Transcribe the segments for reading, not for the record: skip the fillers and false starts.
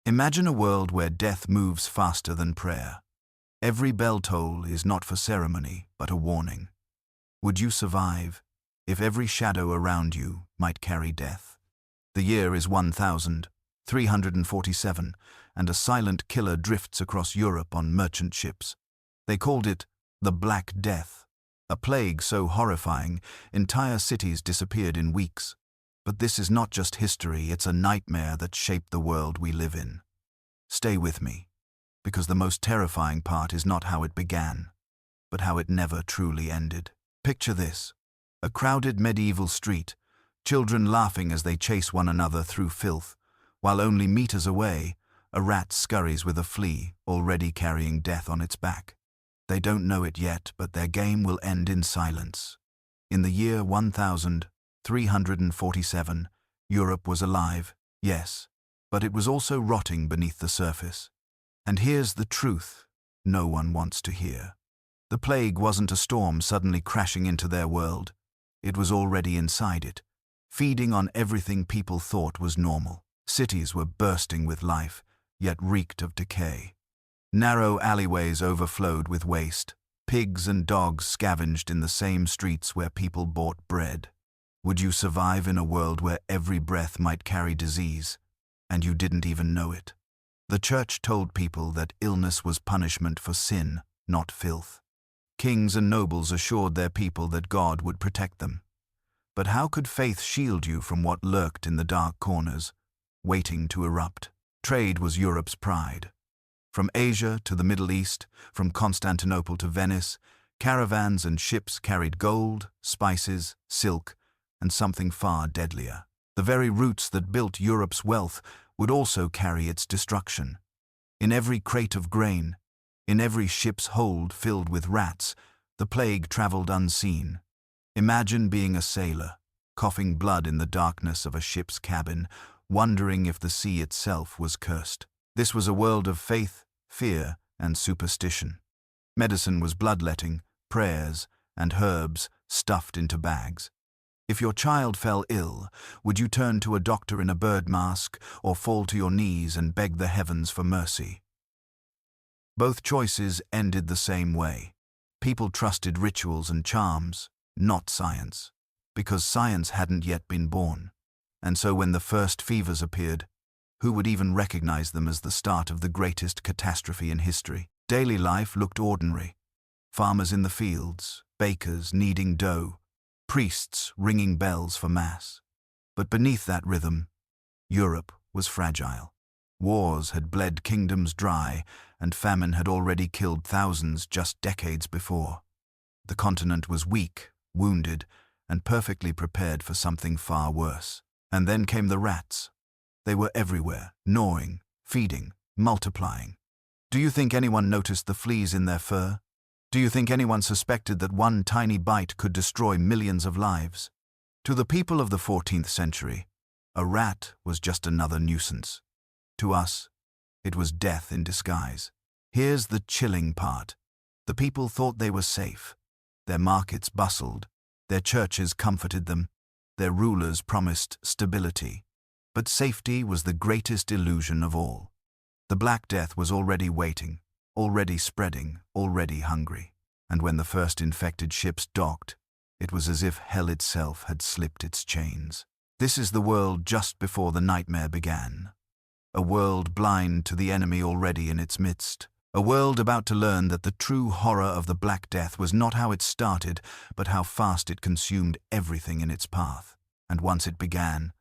Imagine a world where death moves faster than prayer. Every bell toll is not for ceremony, but a warning. Would you survive if every shadow around you might carry death? The year is 1347, and a silent killer drifts across Europe on merchant ships. They called it the Black Death, a plague so horrifying, entire cities disappeared in weeks. But this is not just history, it's a nightmare that shaped the world we live in. Stay with me, because the most terrifying part is not how it began, but how it never truly ended. Picture this: a crowded medieval street, children laughing as they chase one another through filth, while only meters away, a rat scurries with a flea, already carrying death on its back. They don't know it yet, but their game will end in silence. In the year 1347, Europe was alive, yes, but it was also rotting beneath the surface. And here's the truth no one wants to hear. The plague wasn't a storm suddenly crashing into their world. It was already inside it, feeding on everything people thought was normal. Cities were bursting with life, yet reeked of decay. Narrow alleyways overflowed with waste. Pigs and dogs scavenged in the same streets where people bought bread. Would you survive in a world where every breath might carry disease, and you didn't even know it? The church told people that illness was punishment for sin, not filth. Kings and nobles assured their people that God would protect them. But how could faith shield you from what lurked in the dark corners, waiting to erupt? Trade was Europe's pride. From Asia to the Middle East, from Constantinople to Venice, caravans and ships carried gold, spices, silk, and something far deadlier. The very roots that built Europe's wealth would also carry its destruction. In every crate of grain, in every ship's hold filled with rats, the plague traveled unseen. Imagine being a sailor, coughing blood in the darkness of a ship's cabin, wondering if the sea itself was cursed. This was a world of faith, fear, and superstition. Medicine was bloodletting, prayers, and herbs stuffed into bags. If your child fell ill, would you turn to a doctor in a bird mask or fall to your knees and beg the heavens for mercy? Both choices ended the same way. People trusted rituals and charms, not science, because science hadn't yet been born. And so when the first fevers appeared, who would even recognize them as the start of the greatest catastrophe in history? Daily life looked ordinary. Farmers in the fields, bakers kneading dough, priests ringing bells for mass. But beneath that rhythm, Europe was fragile. Wars had bled kingdoms dry, and famine had already killed thousands just decades before. The continent was weak, wounded, and perfectly prepared for something far worse. And then came the rats. They were everywhere, gnawing, feeding, multiplying. Do you think anyone noticed the fleas in their fur? Do you think anyone suspected that one tiny bite could destroy millions of lives? To the people of the 14th century, a rat was just another nuisance. To us, it was death in disguise. Here's the chilling part. The people thought they were safe. Their markets bustled. Their churches comforted them. Their rulers promised stability. But safety was the greatest illusion of all. The Black Death was already waiting, already spreading, already hungry. And when the first infected ships docked, it was as if hell itself had slipped its chains. This is the world just before the nightmare began. A world blind to the enemy already in its midst. A world about to learn that the true horror of the Black Death was not how it started, but how fast it consumed everything in its path. And once it began,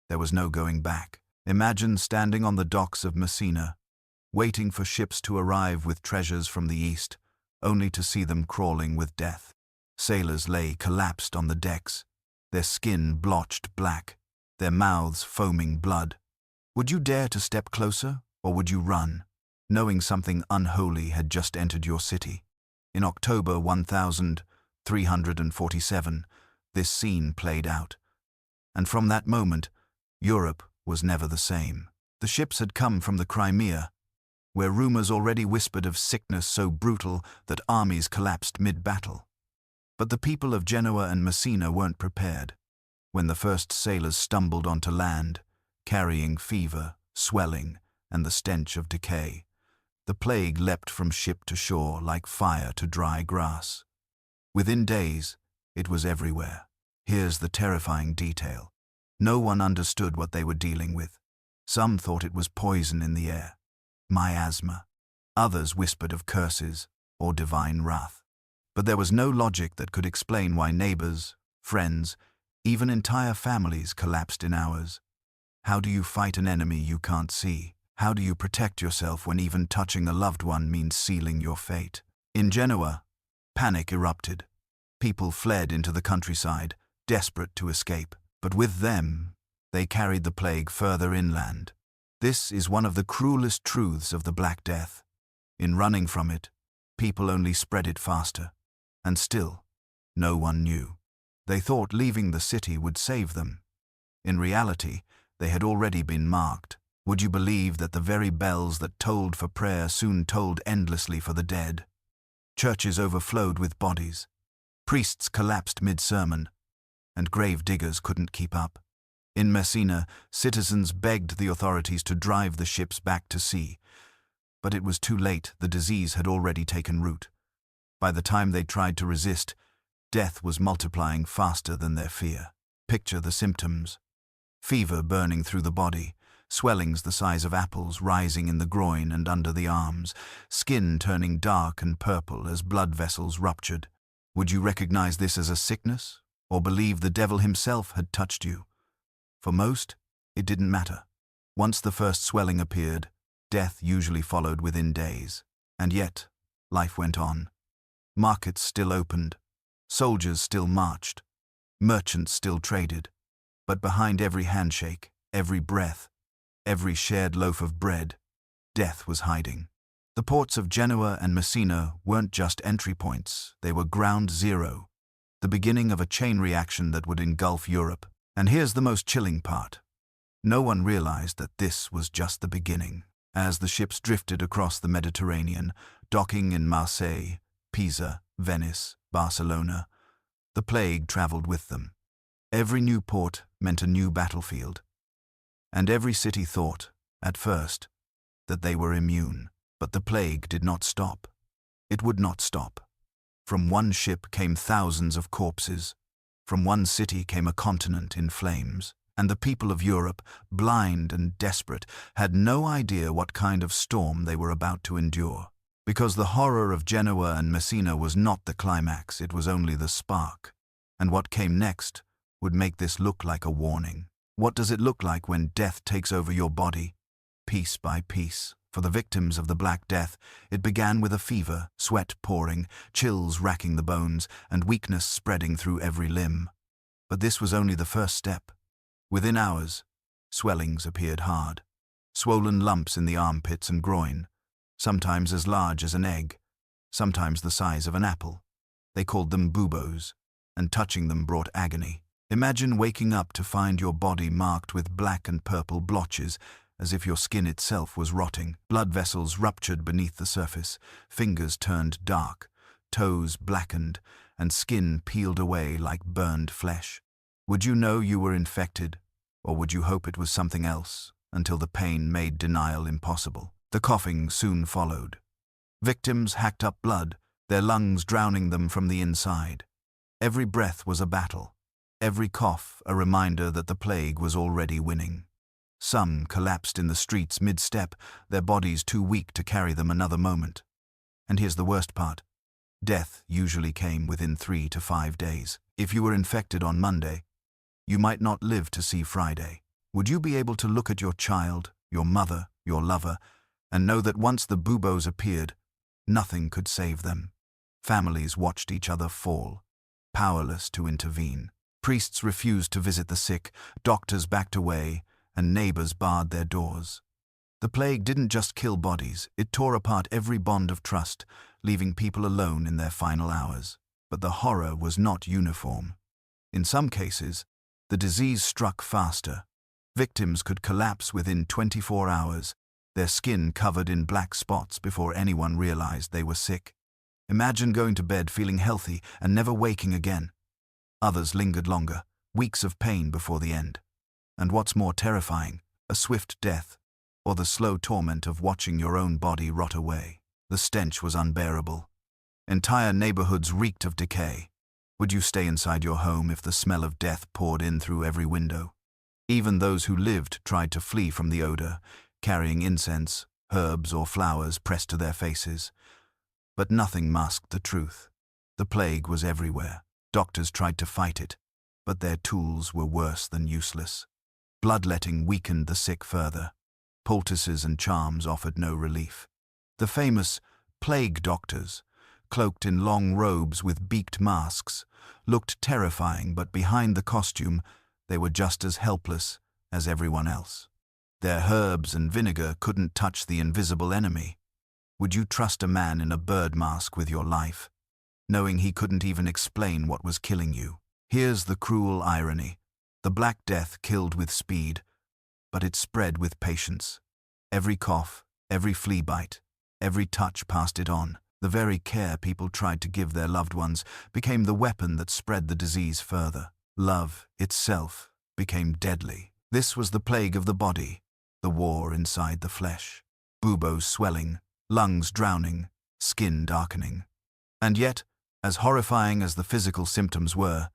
there was no going back. Imagine standing on the docks of Messina, waiting for ships to arrive with treasures from the east, only to see them crawling with death. Sailors lay collapsed on the decks, their skin blotched black, their mouths foaming blood. Would you dare to step closer, or would you run, knowing something unholy had just entered your city? In October 1347, this scene played out. And from that moment, Europe was never the same. The ships had come from the Crimea, where rumors already whispered of sickness so brutal that armies collapsed mid-battle. But the people of Genoa and Messina weren't prepared. When the first sailors stumbled onto land, carrying fever, swelling, and the stench of decay. The plague leapt from ship to shore like fire to dry grass. Within days, it was everywhere. Here's the terrifying detail. No one understood what they were dealing with. Some thought it was poison in the air, miasma. Others whispered of curses or divine wrath. But there was no logic that could explain why neighbors, friends, even entire families collapsed in hours. How do you fight an enemy you can't see? How do you protect yourself when even touching a loved one means sealing your fate? In Genoa, panic erupted. People fled into the countryside, desperate to escape. But with them, they carried the plague further inland. This is one of the cruelest truths of the Black Death. In running from it, people only spread it faster. And still, no one knew. They thought leaving the city would save them. In reality, they had already been marked. Would you believe that the very bells that tolled for prayer soon tolled endlessly for the dead? Churches overflowed with bodies. Priests collapsed mid-sermon, and grave diggers couldn't keep up. In Messina, citizens begged the authorities to drive the ships back to sea. But it was too late. The disease had already taken root. By the time they tried to resist, death was multiplying faster than their fear. Picture the symptoms. Fever burning through the body, swellings the size of apples rising in the groin and under the arms, skin turning dark and purple as blood vessels ruptured. Would you recognize this as a sickness, or believe the devil himself had touched you? For most, it didn't matter. Once the first swelling appeared, death usually followed within days. And yet, life went on. Markets still opened. Soldiers still marched. Merchants still traded. But behind every handshake, every breath, every shared loaf of bread, death was hiding. The ports of Genoa and Messina weren't just entry points, they were ground zero, the beginning of a chain reaction that would engulf Europe. And here's the most chilling part. No one realized that this was just the beginning. As the ships drifted across the Mediterranean, docking in Marseille, Pisa, Venice, Barcelona, the plague traveled with them. Every new port meant a new battlefield. And every city thought, at first, that they were immune. But the plague did not stop. It would not stop. From one ship came thousands of corpses. From one city came a continent in flames. And the people of Europe, blind and desperate, had no idea what kind of storm they were about to endure. Because the horror of Genoa and Messina was not the climax, it was only the spark. And what came next would make this look like a warning. What does it look like when death takes over your body, piece by piece? For the victims of the Black Death, it began with a fever, sweat pouring, chills racking the bones, and weakness spreading through every limb. But this was only the first step. Within hours, swellings appeared hard, swollen lumps in the armpits and groin, sometimes as large as an egg, sometimes the size of an apple. They called them buboes, and touching them brought agony. Imagine waking up to find your body marked with black and purple blotches, as if your skin itself was rotting. Blood vessels ruptured beneath the surface, fingers turned dark, toes blackened, and skin peeled away like burned flesh. Would you know you were infected, or would you hope it was something else, until the pain made denial impossible? The coughing soon followed. Victims hacked up blood, their lungs drowning them from the inside. Every breath was a battle, every cough a reminder that the plague was already winning. Some collapsed in the streets mid-step, their bodies too weak to carry them another moment. And here's the worst part. Death usually came within 3 to 5 days. If you were infected on Monday, you might not live to see Friday. Would you be able to look at your child, your mother, your lover, and know that once the buboes appeared, nothing could save them? Families watched each other fall, powerless to intervene. Priests refused to visit the sick, doctors backed away, and neighbors barred their doors. The plague didn't just kill bodies, it tore apart every bond of trust, leaving people alone in their final hours. But the horror was not uniform. In some cases, the disease struck faster. Victims could collapse within 24 hours, their skin covered in black spots before anyone realized they were sick. Imagine going to bed feeling healthy and never waking again. Others lingered longer, weeks of pain before the end. And what's more terrifying, a swift death, or the slow torment of watching your own body rot away. The stench was unbearable. Entire neighborhoods reeked of decay. Would you stay inside your home if the smell of death poured in through every window? Even those who lived tried to flee from the odor, carrying incense, herbs, or flowers pressed to their faces. But nothing masked the truth. The plague was everywhere. Doctors tried to fight it, but their tools were worse than useless. Bloodletting weakened the sick further. Poultices and charms offered no relief. The famous plague doctors, cloaked in long robes with beaked masks, looked terrifying, but behind the costume, they were just as helpless as everyone else. Their herbs and vinegar couldn't touch the invisible enemy. Would you trust a man in a bird mask with your life, knowing he couldn't even explain what was killing you? Here's the cruel irony. The Black Death killed with speed, but it spread with patience. Every cough, every flea bite, every touch passed it on. The very care people tried to give their loved ones became the weapon that spread the disease further. Love itself became deadly. This was the plague of the body, the war inside the flesh. Buboes swelling, lungs drowning, skin darkening. And yet, as horrifying as the physical symptoms were,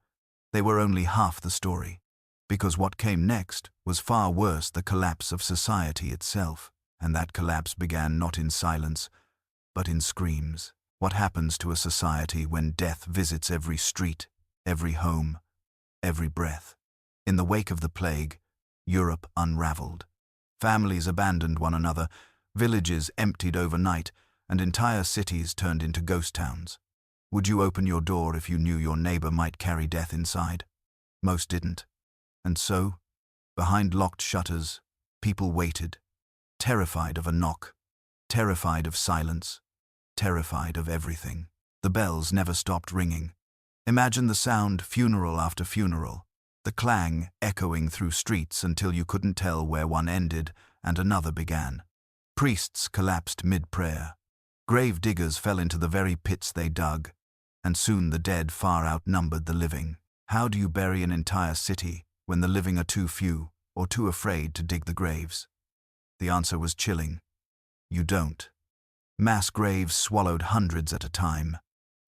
they were only half the story. Because what came next was far worse: the collapse of society itself. And that collapse began not in silence, but in screams. What happens to a society when death visits every street, every home, every breath? In the wake of the plague, Europe unraveled. Families abandoned one another, villages emptied overnight, and entire cities turned into ghost towns. Would you open your door if you knew your neighbor might carry death inside? Most didn't. And so, behind locked shutters, people waited, terrified of a knock, terrified of silence, terrified of everything. The bells never stopped ringing. Imagine the sound, funeral after funeral, the clang echoing through streets until you couldn't tell where one ended and another began. Priests collapsed mid-prayer. Grave diggers fell into the very pits they dug, and soon the dead far outnumbered the living. How do you bury an entire city when the living are too few or too afraid to dig the graves? The answer was chilling. You don't. Mass graves swallowed hundreds at a time.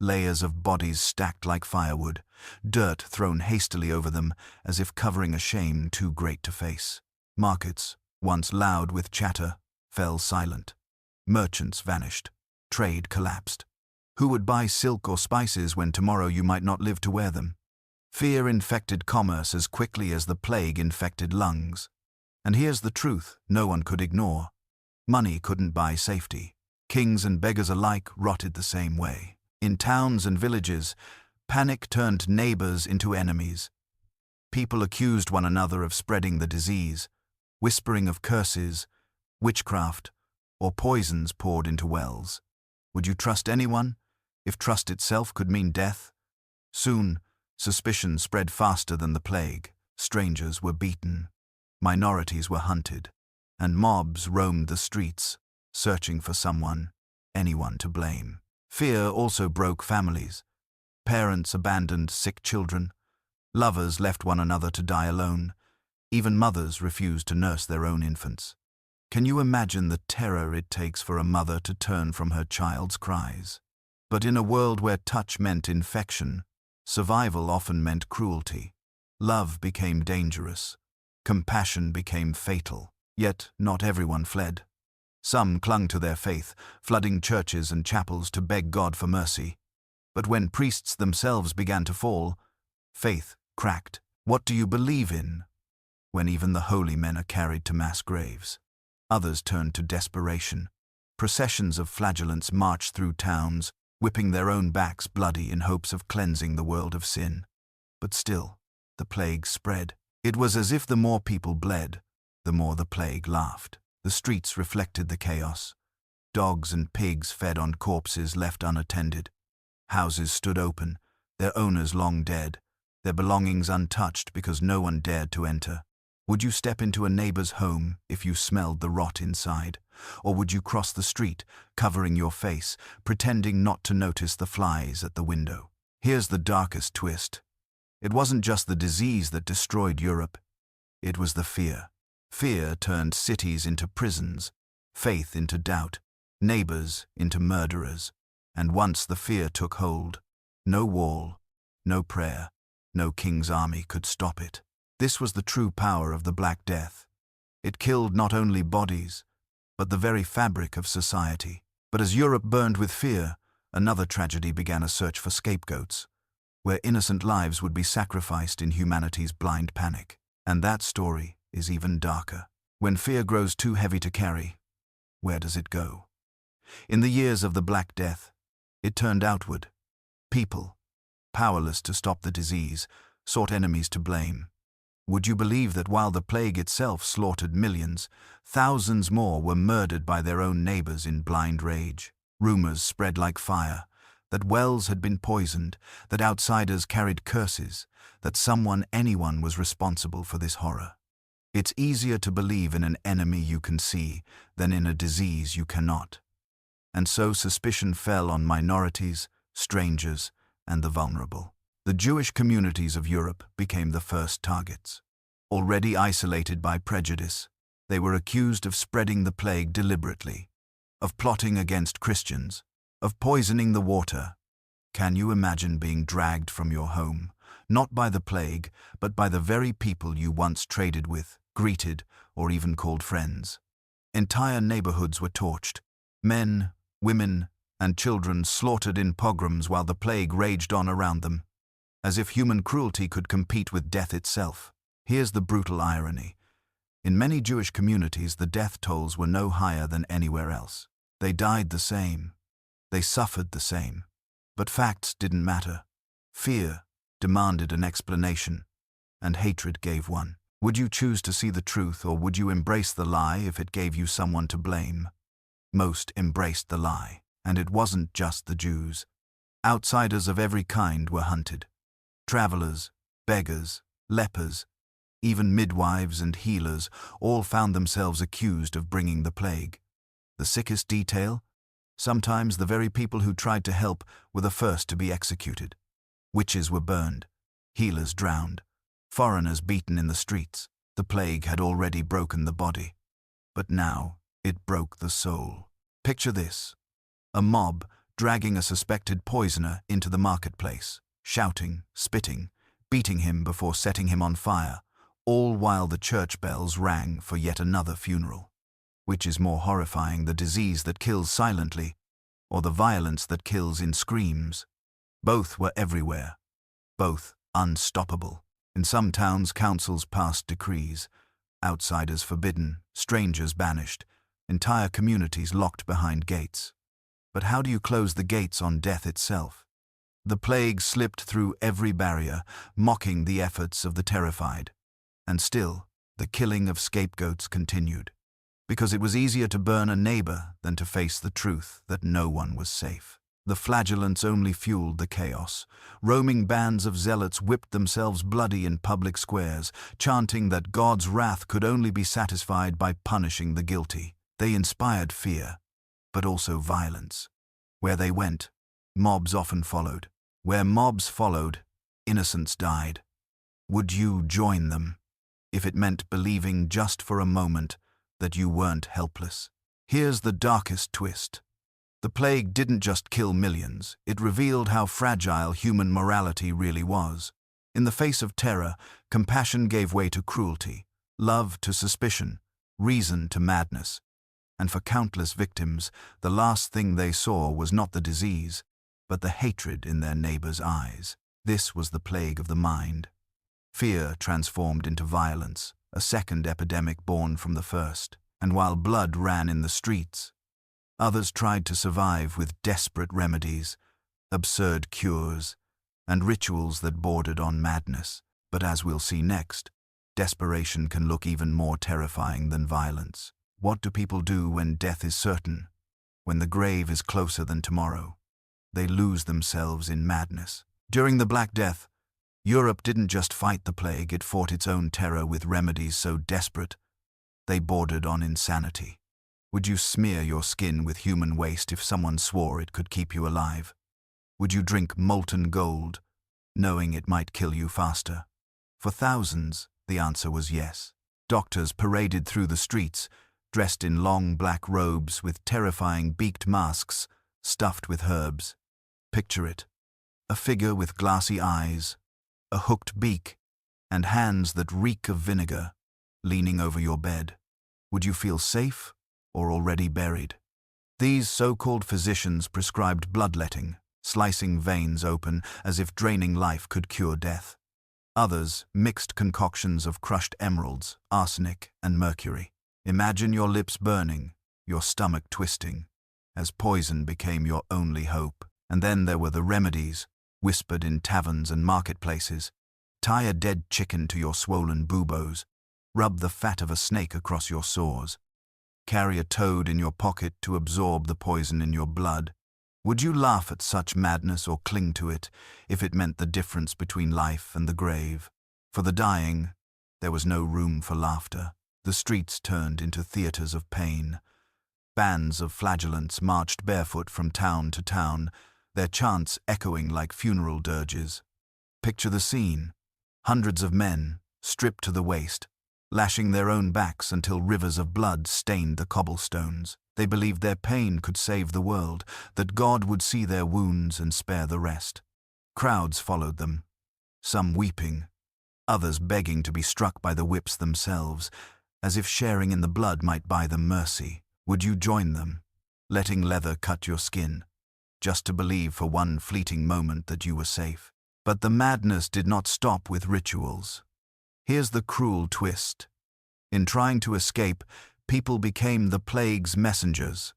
Layers of bodies stacked like firewood, dirt thrown hastily over them as if covering a shame too great to face. Markets, once loud with chatter, fell silent. Merchants vanished. Trade collapsed. Who would buy silk or spices when tomorrow you might not live to wear them? Fear infected commerce as quickly as the plague infected lungs. And here's the truth no one could ignore. Money couldn't buy safety. Kings and beggars alike rotted the same way. In towns and villages, panic turned neighbors into enemies. People accused one another of spreading the disease, whispering of curses, witchcraft, or poisons poured into wells. Would you trust anyone, if trust itself could mean death? Soon, suspicion spread faster than the plague. Strangers were beaten. Minorities were hunted, and mobs roamed the streets, searching for someone, anyone to blame. Fear also broke families. Parents abandoned sick children. Lovers left one another to die alone. Even mothers refused to nurse their own infants. Can you imagine the terror it takes for a mother to turn from her child's cries? But in a world where touch meant infection, survival often meant cruelty. Love became dangerous. Compassion became fatal. Yet not everyone fled. Some clung to their faith, flooding churches and chapels to beg God for mercy. But when priests themselves began to fall, faith cracked. What do you believe in when even the holy men are carried to mass graves? Others turned to desperation. Processions of flagellants marched through towns, whipping their own backs bloody in hopes of cleansing the world of sin. But still, the plague spread. It was as if the more people bled, the more the plague laughed. The streets reflected the chaos. Dogs and pigs fed on corpses left unattended. Houses stood open, their owners long dead, their belongings untouched because no one dared to enter. Would you step into a neighbor's home if you smelled the rot inside? Or would you cross the street, covering your face, pretending not to notice the flies at the window? Here's the darkest twist. It wasn't just the disease that destroyed Europe. It was the fear. Fear turned cities into prisons, faith into doubt, neighbors into murderers, and once the fear took hold, no wall, no prayer, no king's army could stop it. This was the true power of the Black Death. It killed not only bodies, but the very fabric of society. But as Europe burned with fear, another tragedy began: a search for scapegoats, where innocent lives would be sacrificed in humanity's blind panic. And that story is even darker. When fear grows too heavy to carry, where does it go? In the years of the Black Death, it turned outward. People, powerless to stop the disease, sought enemies to blame. Would you believe that while the plague itself slaughtered millions, thousands more were murdered by their own neighbors in blind rage? Rumors spread like fire, that wells had been poisoned, that outsiders carried curses, that anyone was responsible for this horror. It's easier to believe in an enemy you can see than in a disease you cannot. And so suspicion fell on minorities, strangers, and the vulnerable. The Jewish communities of Europe became the first targets. Already isolated by prejudice, they were accused of spreading the plague deliberately, of plotting against Christians, of poisoning the water. Can you imagine being dragged from your home, not by the plague, but by the very people you once traded with, greeted, or even called friends? Entire neighborhoods were torched, men, women, and children slaughtered in pogroms while the plague raged on around them, as if human cruelty could compete with death itself. Here's the brutal irony. In many Jewish communities, the death tolls were no higher than anywhere else. They died the same. They suffered the same. But facts didn't matter. Fear demanded an explanation, and hatred gave one. Would you choose to see the truth, or would you embrace the lie if it gave you someone to blame? Most embraced the lie, and it wasn't just the Jews. Outsiders of every kind were hunted. Travelers, beggars, lepers, even midwives and healers all found themselves accused of bringing the plague. The sickest detail? Sometimes the very people who tried to help were the first to be executed. Witches were burned, healers drowned, foreigners beaten in the streets. The plague had already broken the body, but now it broke the soul. Picture this: a mob dragging a suspected poisoner into the marketplace, shouting, spitting, beating him before setting him on fire, all while the church bells rang for yet another funeral. Which is more horrifying, the disease that kills silently, or the violence that kills in screams? Both were everywhere, both unstoppable. In some towns, councils passed decrees: outsiders forbidden, strangers banished, entire communities locked behind gates. But how do you close the gates on death itself? The plague slipped through every barrier, mocking the efforts of the terrified. And still, the killing of scapegoats continued, because it was easier to burn a neighbor than to face the truth that no one was safe. The flagellants only fueled the chaos. Roaming bands of zealots whipped themselves bloody in public squares, chanting that God's wrath could only be satisfied by punishing the guilty. They inspired fear, but also violence. Where they went, mobs often followed. Where mobs followed, innocents died. Would you join them, if it meant believing just for a moment that you weren't helpless? Here's the darkest twist. The plague didn't just kill millions, it revealed how fragile human morality really was. In the face of terror, compassion gave way to cruelty, love to suspicion, reason to madness. And for countless victims, the last thing they saw was not the disease, but the hatred in their neighbors' eyes. This was the plague of the mind. Fear transformed into violence, a second epidemic born from the first. And while blood ran in the streets, others tried to survive with desperate remedies, absurd cures, and rituals that bordered on madness. But as we'll see next, desperation can look even more terrifying than violence. What do people do when death is certain, when the grave is closer than tomorrow? They lose themselves in madness. During the Black Death, Europe didn't just fight the plague, it fought its own terror with remedies so desperate they bordered on insanity. Would you smear your skin with human waste if someone swore it could keep you alive? Would you drink molten gold, knowing it might kill you faster? For thousands, the answer was yes. Doctors paraded through the streets, dressed in long black robes with terrifying beaked masks stuffed with herbs. Picture it. A figure with glassy eyes, a hooked beak, and hands that reek of vinegar, leaning over your bed. Would you feel safe or already buried? These so-called physicians prescribed bloodletting, slicing veins open as if draining life could cure death. Others mixed concoctions of crushed emeralds, arsenic, and mercury. Imagine your lips burning, your stomach twisting, as poison became your only hope. And then there were the remedies, whispered in taverns and marketplaces. Tie a dead chicken to your swollen buboes. Rub the fat of a snake across your sores. Carry a toad in your pocket to absorb the poison in your blood. Would you laugh at such madness or cling to it if it meant the difference between life and the grave? For the dying, there was no room for laughter. The streets turned into theaters of pain. Bands of flagellants marched barefoot from town to town, their chants echoing like funeral dirges. Picture the scene. Hundreds of men, stripped to the waist, lashing their own backs until rivers of blood stained the cobblestones. They believed their pain could save the world, that God would see their wounds and spare the rest. Crowds followed them, some weeping, others begging to be struck by the whips themselves, as if sharing in the blood might buy them mercy. Would you join them, letting leather cut your skin, just to believe for one fleeting moment that you were safe? But the madness did not stop with rituals. Here's the cruel twist. In trying to escape, people became the plague's messengers.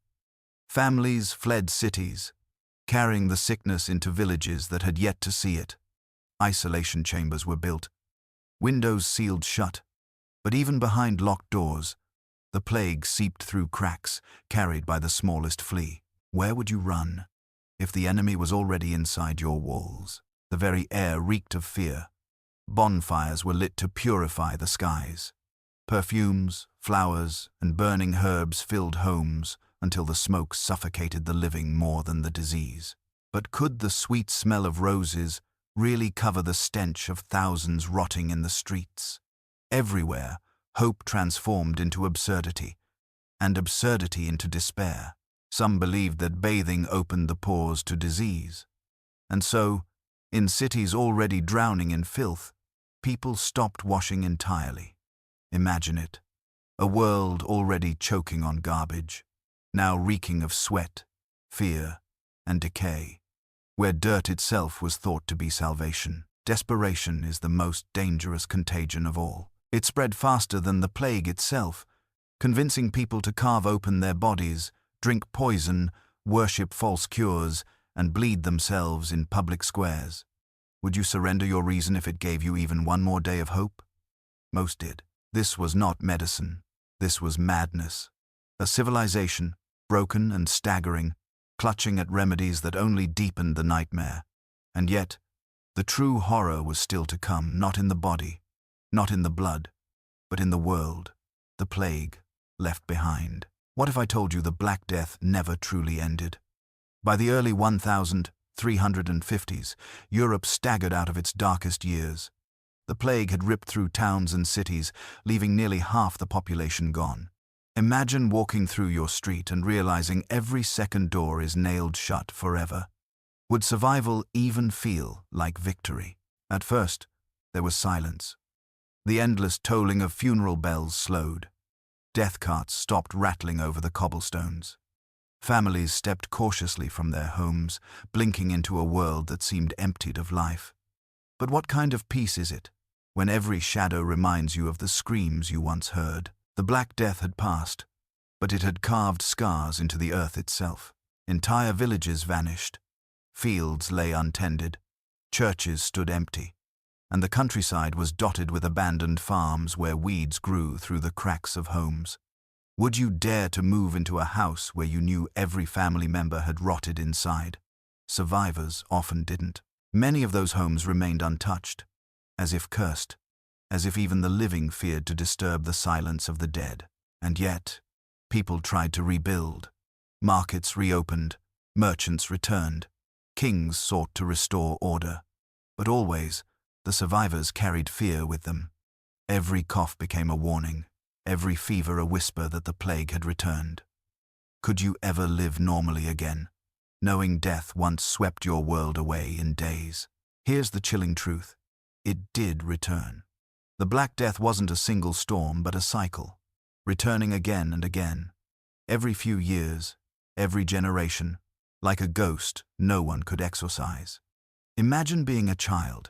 Families fled cities, carrying the sickness into villages that had yet to see it. Isolation chambers were built, windows sealed shut, but even behind locked doors, the plague seeped through cracks, carried by the smallest flea. Where would you run if the enemy was already inside your walls? The very air reeked of fear. Bonfires were lit to purify the skies. Perfumes, flowers, and burning herbs filled homes until the smoke suffocated the living more than the disease. But could the sweet smell of roses really cover the stench of thousands rotting in the streets? Everywhere, hope transformed into absurdity, and absurdity into despair. Some believed that bathing opened the pores to disease. And so, in cities already drowning in filth, people stopped washing entirely. Imagine it. A world already choking on garbage, now reeking of sweat, fear, and decay, where dirt itself was thought to be salvation. Desperation is the most dangerous contagion of all. It spread faster than the plague itself, convincing people to carve open their bodies, drink poison, worship false cures, and bleed themselves in public squares. Would you surrender your reason if it gave you even one more day of hope? Most did. This was not medicine. This was madness. A civilization, broken and staggering, clutching at remedies that only deepened the nightmare. And yet, the true horror was still to come, not in the body, not in the blood, but in the world, the plague, left behind. What if I told you the Black Death never truly ended? By the early 1350s, Europe staggered out of its darkest years. The plague had ripped through towns and cities, leaving nearly half the population gone. Imagine walking through your street and realizing every second door is nailed shut forever. Would survival even feel like victory? At first, there was silence. The endless tolling of funeral bells slowed. Death carts stopped rattling over the cobblestones. Families stepped cautiously from their homes, blinking into a world that seemed emptied of life. But what kind of peace is it, when every shadow reminds you of the screams you once heard? The Black Death had passed, but it had carved scars into the earth itself. Entire villages vanished. Fields lay untended. Churches stood empty. And the countryside was dotted with abandoned farms where weeds grew through the cracks of homes. Would you dare to move into a house where you knew every family member had rotted inside? Survivors often didn't. Many of those homes remained untouched, as if cursed, as if even the living feared to disturb the silence of the dead. And yet, people tried to rebuild. Markets reopened, merchants returned, kings sought to restore order. But always, the survivors carried fear with them. Every cough became a warning, every fever a whisper that the plague had returned. Could you ever live normally again, knowing death once swept your world away in days? Here's the chilling truth. It did return. The Black Death wasn't a single storm, but a cycle, returning again and again. Every few years, every generation, like a ghost no one could exorcise. Imagine being a child,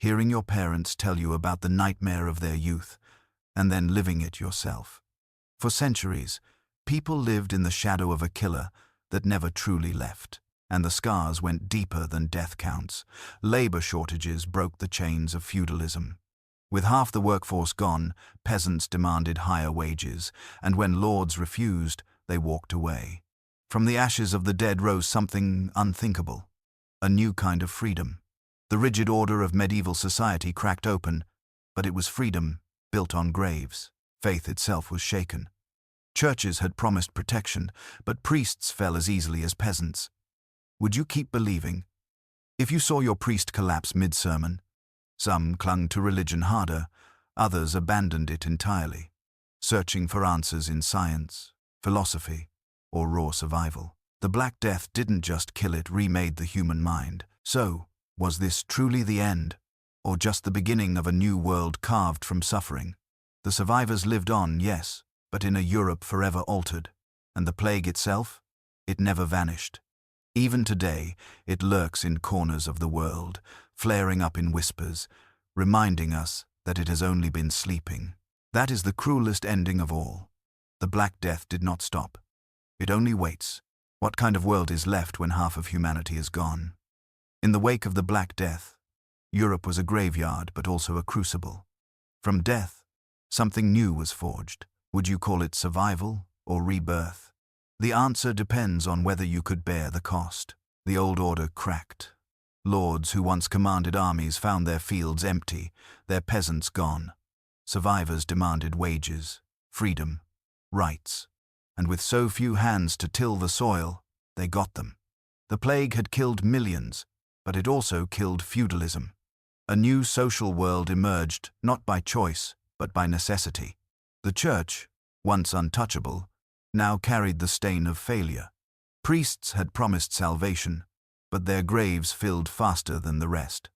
hearing your parents tell you about the nightmare of their youth, and then living it yourself. For centuries, people lived in the shadow of a killer that never truly left, and the scars went deeper than death counts. Labor shortages broke the chains of feudalism. With half the workforce gone, peasants demanded higher wages, and when lords refused, they walked away. From the ashes of the dead rose something unthinkable, a new kind of freedom. The rigid order of medieval society cracked open, but it was freedom built on graves. Faith itself was shaken. Churches had promised protection, but priests fell as easily as peasants. Would you keep believing? If you saw your priest collapse mid-sermon, some clung to religion harder, others abandoned it entirely, searching for answers in science, philosophy, or raw survival. The Black Death didn't just kill, it remade the human mind. So, was this truly the end, or just the beginning of a new world carved from suffering? The survivors lived on, yes, but in a Europe forever altered, and the plague itself? It never vanished. Even today, it lurks in corners of the world, flaring up in whispers, reminding us that it has only been sleeping. That is the cruelest ending of all. The Black Death did not stop. It only waits. What kind of world is left when half of humanity is gone? In the wake of the Black Death, Europe was a graveyard but also a crucible. From death, something new was forged. Would you call it survival or rebirth? The answer depends on whether you could bear the cost. The old order cracked. Lords who once commanded armies found their fields empty, their peasants gone. Survivors demanded wages, freedom, rights, and with so few hands to till the soil, they got them. The plague had killed millions, but it also killed feudalism. A new social world emerged, not by choice, but by necessity. The church, once untouchable, now carried the stain of failure. Priests had promised salvation, but their graves filled faster than the rest.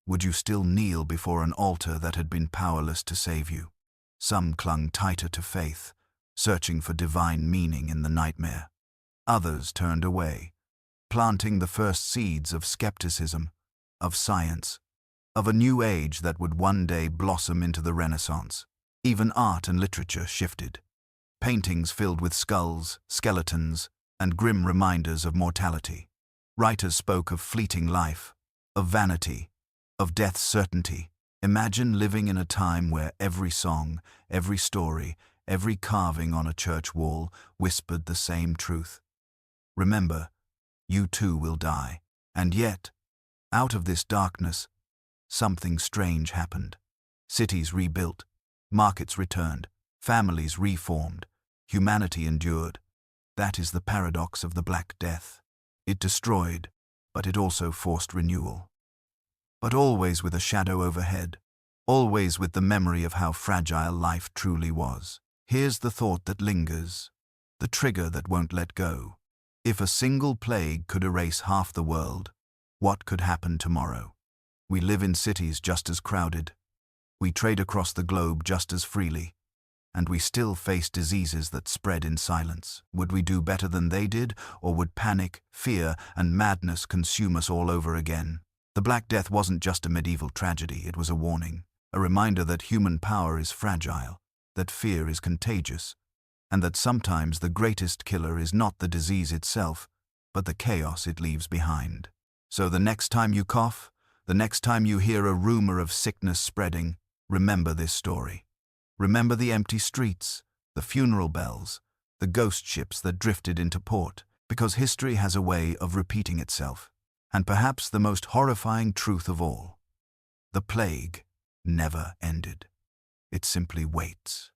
Would you still kneel before an altar that had been powerless to save you? Some clung tighter to faith, searching for divine meaning in the nightmare. Others turned away, planting the first seeds of skepticism, of science, of a new age that would one day blossom into the Renaissance. Even art and literature shifted. Paintings filled with skulls, skeletons, and grim reminders of mortality. Writers spoke of fleeting life, of vanity, of death's certainty. Imagine living in a time where every song, every story, every carving on a church wall whispered the same truth. Remember, you too will die. And yet, out of this darkness, something strange happened. Cities rebuilt, markets returned, families reformed, humanity endured. That is the paradox of the Black Death. It destroyed, but it also forced renewal. But always with a shadow overhead, always with the memory of how fragile life truly was. Here's the thought that lingers, the trigger that won't let go. If a single plague could erase half the world, what could happen tomorrow? We live in cities just as crowded. We trade across the globe just as freely. And we still face diseases that spread in silence. Would we do better than they did, or would panic, fear, and madness consume us all over again? The Black Death wasn't just a medieval tragedy, it was a warning, a reminder that human power is fragile, that fear is contagious, and that sometimes the greatest killer is not the disease itself, but the chaos it leaves behind. So the next time you cough, the next time you hear a rumor of sickness spreading, remember this story. Remember the empty streets, the funeral bells, the ghost ships that drifted into port, because history has a way of repeating itself. And perhaps the most horrifying truth of all, the plague never ended. It simply waits.